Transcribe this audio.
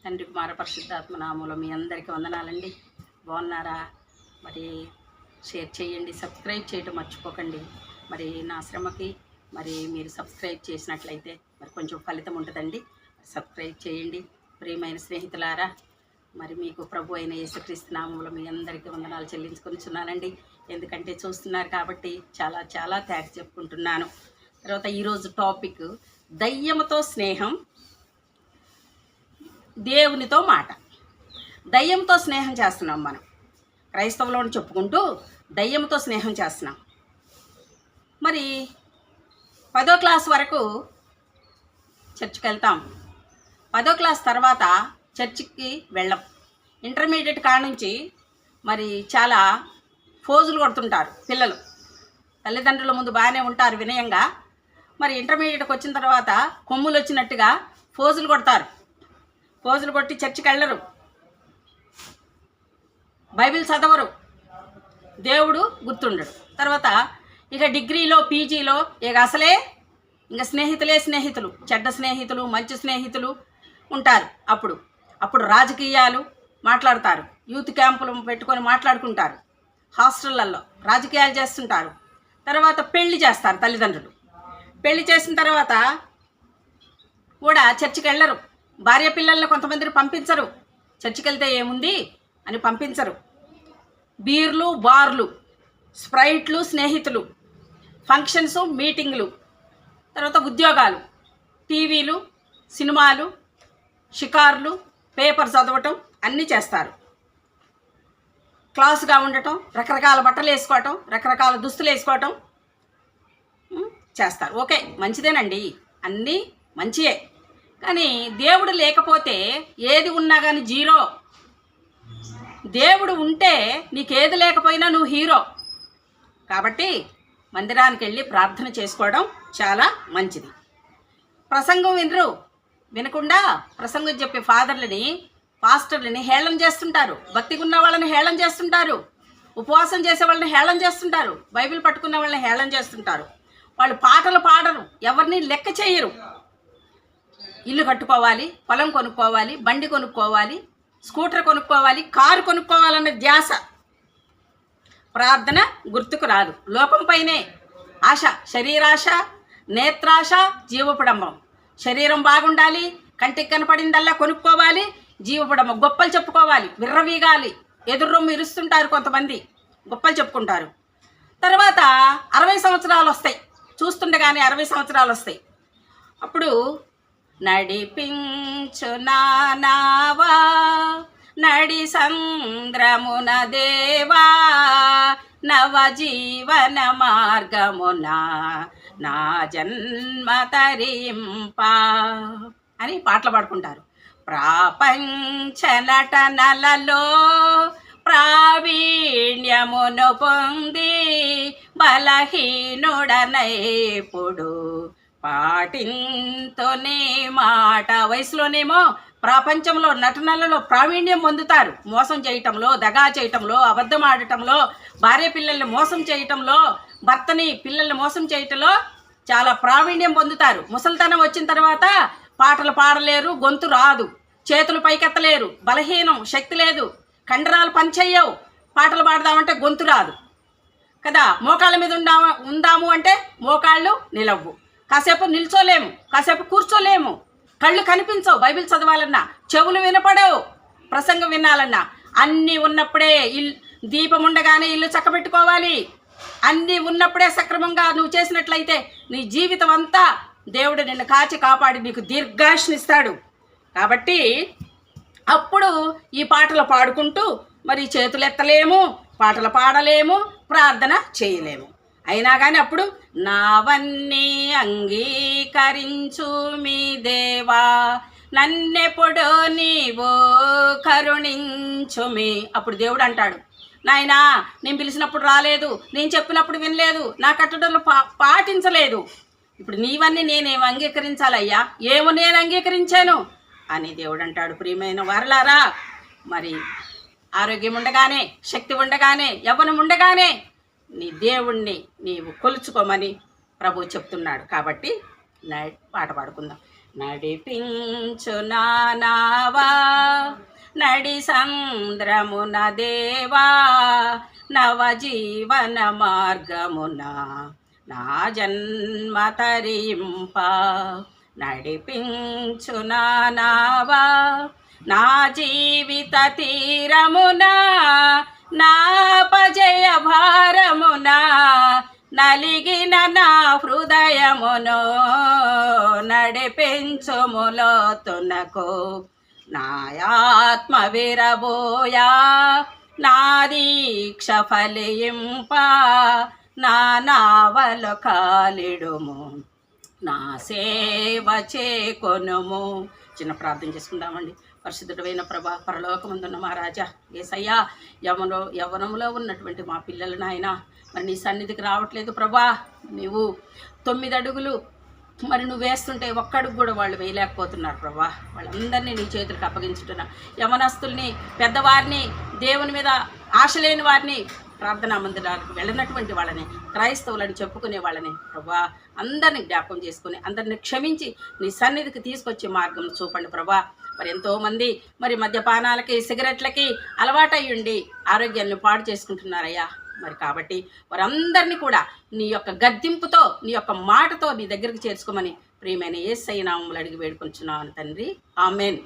తండ్రి కుమార పరిశుద్ధాత్మ నామములో మీ అందరికీ వందనాలండి. బాగున్నారా? మరి షేర్ చేయండి, సబ్స్క్రైబ్ చేయటం మర్చిపోకండి. మరి నా శ్రమకి మరి మీరు సబ్స్క్రైబ్ చేసినట్లయితే మరి కొంచెం ఫలితం ఉంటుందండి. సబ్స్క్రైబ్ చేయండి. ప్రియమైన స్నేహితులారా, మరి మీకు ప్రభు అయిన యేసుక్రీస్తు నామములో మీ అందరికీ వందనాలు చెల్లించుకొనిచున్నానండి. ఎందుకంటే చూస్తున్నారు కాబట్టి చాలా చాలా థ్యాంక్స్ చెప్పుకుంటున్నాను. తర్వాత ఈరోజు టాపిక్ దయ్యముతో స్నేహం, దేవునితో మాట. దయ్యంతో స్నేహం చేస్తున్నాం మనం, క్రైస్తవులను చెప్పుకుంటూ దయ్యంతో స్నేహం చేస్తున్నాం. మరి 10వ క్లాస్ వరకు చర్చికి వెళ్తాం. 10వ క్లాస్ తర్వాత చర్చికి వెళ్ళం. ఇంటర్మీడియట్ కాడ నుంచి మరి చాలా ఫోజులు కొడుతుంటారు పిల్లలు. తల్లిదండ్రుల ముందు బాగానే ఉంటారు వినయంగా. మరి ఇంటర్మీడియట్కి వచ్చిన తర్వాత కొమ్ములు వచ్చినట్టుగా ఫోజులు కొడతారు. ఫోజులు కొట్టి చర్చికి వెళ్ళరు, బైబిల్ చదవరు, దేవుడు గుర్తుండడు. తర్వాత ఇక డిగ్రీలో పీజీలో ఇక అసలే ఇంకా స్నేహితులు, చెడ్డ స్నేహితులు, మంచి స్నేహితులు ఉంటారు. అప్పుడు రాజకీయాలు మాట్లాడతారు, యూత్ క్యాంపులు పెట్టుకొని మాట్లాడుకుంటారు, హాస్టళ్లలో రాజకీయాలు చేస్తుంటారు. తర్వాత పెళ్లి చేస్తారు తల్లిదండ్రులు. పెళ్లి చేసిన తర్వాత కూడా చర్చికి వెళ్ళరు. భార్య పిల్లల్ని కొంతమందిని పంపించరు. చర్చికి వెళ్తే ఏముంది అని పంపించరు. బీర్లు, బార్లు, స్ప్రైట్లు, స్నేహితులు, ఫంక్షన్స్, మీటింగ్లు, తర్వాత ఉద్యోగాలు, టీవీలు, సినిమాలు, షికార్లు, పేపర్ చదవటం అన్నీ చేస్తారు. క్లాసుగా ఉండటం, రకరకాల బట్టలు వేసుకోవటం, రకరకాల దుస్తులు వేసుకోవటం చేస్తారు. ఓకే, మంచిదేనండి, అన్నీ మంచియే. కానీ దేవుడు లేకపోతే ఏది ఉన్నా కానీ జీరో. దేవుడు ఉంటే నీకేది లేకపోయినా నువ్వు హీరో. కాబట్టి మందిరానికి వెళ్ళి ప్రార్థన చేసుకోవడం చాలా మంచిది. ప్రసంగం వినకుండా ప్రసంగం చెప్పే పాస్టర్లని హేళన చేస్తుంటారు. భక్తిగా ఉన్న వాళ్ళని హేళన చేస్తుంటారు, ఉపవాసం చేసే వాళ్ళని హేళన చేస్తుంటారు, బైబిల్ పట్టుకున్న వాళ్ళని హేళన చేస్తుంటారు. వాళ్ళు పాటలు పాడరు, ఎవరిని లెక్క చేయరు. ఇల్లు కట్టుకోవాలి, పొలం కొనుక్కోవాలి, బండి కొనుక్కోవాలి, స్కూటర్ కొనుక్కోవాలి, కారు కొనుక్కోవాలన్న ధ్యాస. ప్రార్థన గుర్తుకు రాదు. లోకంపైనే ఆశ, శరీరాశ, నేత్రాశ, జీవపుడంబం. శరీరం బాగుండాలి, కంటికి కనపడిందల్లా కొనుక్కోవాలి, జీవపుడంబం. గొప్పలు చెప్పుకోవాలి, విర్రవీగాలి. ఎదుర్రొమ్ము ఇరుస్తుంటారు కొంతమంది, గొప్పలు చెప్పుకుంటారు. తర్వాత 60 సంవత్సరాలు వస్తాయి, చూస్తుండగానే 60 సంవత్సరాలు వస్తాయి. అప్పుడు నడిపించు నానావా నడి సంద్రమున దేవా, నవజీవన మార్గమున నా జన్మ తరింపా అని పాటలు పాడుకుంటారు. ప్రాపంచ నటనలలో ప్రావీణ్యమును పొంది బలహీనుడనైపుడు పాటింతోనే మాట. వయసులోనేమో ప్రపంచంలో నటనలలో ప్రావీణ్యం పొందుతారు. మోసం చేయటంలో, దగా చేయటంలో, అబద్ధం ఆడటంలో, భార్య పిల్లల్ని మోసం చేయటంలో, భర్తని పిల్లల్ని మోసం చేయటంలో చాలా ప్రావీణ్యం పొందుతారు. ముసలితనం వచ్చిన తర్వాత పాటలు పాడలేరు, గొంతు రాదు, చేతులు పైకెత్తలేరు, బలహీనం, శక్తి లేదు, కండరాలు పనిచేయవు. పాటలు పాడదామంటే గొంతు రాదు కదా. మోకాళ్ళ మీద ఉందాము అంటే మోకాళ్ళు నిలవ్వు, కాసేపు నిల్చోలేము, కాసేపు కూర్చోలేము, కళ్ళు కనిపించవు బైబిల్ చదవాలన్నా, చెవులు వినపడవు ప్రసంగం వినాలన్నా. అన్నీ ఉన్నప్పుడే దీపం ఉండగానే ఇల్లు చక్కబెట్టుకోవాలి. అన్నీ ఉన్నప్పుడే సక్రమంగా నువ్వు చేసినట్లయితే నీ జీవితం అంతా దేవుడు నిన్ను కాచి కాపాడి నీకు దీర్ఘాయుష్నిస్తాడు. కాబట్టి అప్పుడు ఈ పాటలు పాడుకుంటూ మరి చేతులు ఎత్తలేము, పాటలు పాడలేము, ప్రార్థన చేయలేము. అయినా కానీ అప్పుడు నావన్నీ అంగీకరించు మీ దేవా, నన్నెప్పుడు నీవు కరుణించుమి. అప్పుడు దేవుడు అంటాడు, నాయనా నేను పిలిచినప్పుడు రాలేదు, నేను చెప్పినప్పుడు వినలేదు, నా కట్టడలు పాటించలేదు, ఇప్పుడు నీవన్నీ నేనేం అంగీకరించాలయ్యా, ఏమో నేను అంగీకరించాను అని దేవుడు అంటాడు. ప్రియమైన వారలారా, మరి ఆరోగ్యం ఉండగానే, శక్తి ఉండగానే, యవ్వనం ఉండగానే నీ దేవుణ్ణి నీవు కొలుచుకోమని ప్రభు చెప్తున్నాడు. కాబట్టి పాట పాడుకుందాం. నడిపించు నానావా నడి సంద్రమున దేవా నవజీవన మార్గమున నా జన్మ తరింప నడిపించు నానావా నా జీవిత తీరమున నా పజయ భారమున నలిగిన నా హృదయమును నడిపించుములోతునకు నాయాత్మ విరబోయా నా దీక్ష ఫలింప నా నావలు కాలిడుము నా సేవ చేకొనుము. చిన్న ప్రార్థన చేసుకుందామండి. పరిశుద్ధుడైన ప్రభా, పరలోకమందున్న మా రాజా యేసయ్యా, యవనంలో ఉన్నటువంటి మా పిల్లలు నాయన మరి నీ సన్నిధికి రావట్లేదు ప్రభా. నువ్వు 9 అడుగులు మరి నువ్వు వేస్తుంటే ఒక్కడుగు కూడా వాళ్ళు వేయలేకపోతున్నారు ప్రభా. వాళ్ళందరినీ నీ చేతులకు అప్పగించుతున్నా. యవనస్తుల్ని, పెద్దవారిని, దేవుని మీద ఆశ లేని వారిని, ప్రార్థనా మందిరాలకు వెళ్ళినటువంటి వాళ్ళని, క్రైస్తవులని చెప్పుకునే వాళ్ళని ప్రభా అందరినీ జ్ఞాపకం చేసుకుని అందరిని క్షమించి నీ సన్నిధికి తీసుకొచ్చే మార్గం చూపండి ప్రభా. మరి ఎంతోమంది మరి మద్యపానాలకి, సిగరెట్లకి అలవాటయ్యుండి ఆరోగ్యాన్ని పాడు చేసుకుంటున్నారయ్యా. మరి కాబట్టి వారందరినీ కూడా నీ యొక్క గద్దింపుతో, నీ యొక్క మాటతో నీ దగ్గరికి చేర్చుకోమని ప్రియమైన యేసయ్య నామములో అడిగి వేడుకొంచున్నాను తండ్రి. ఆమెన్.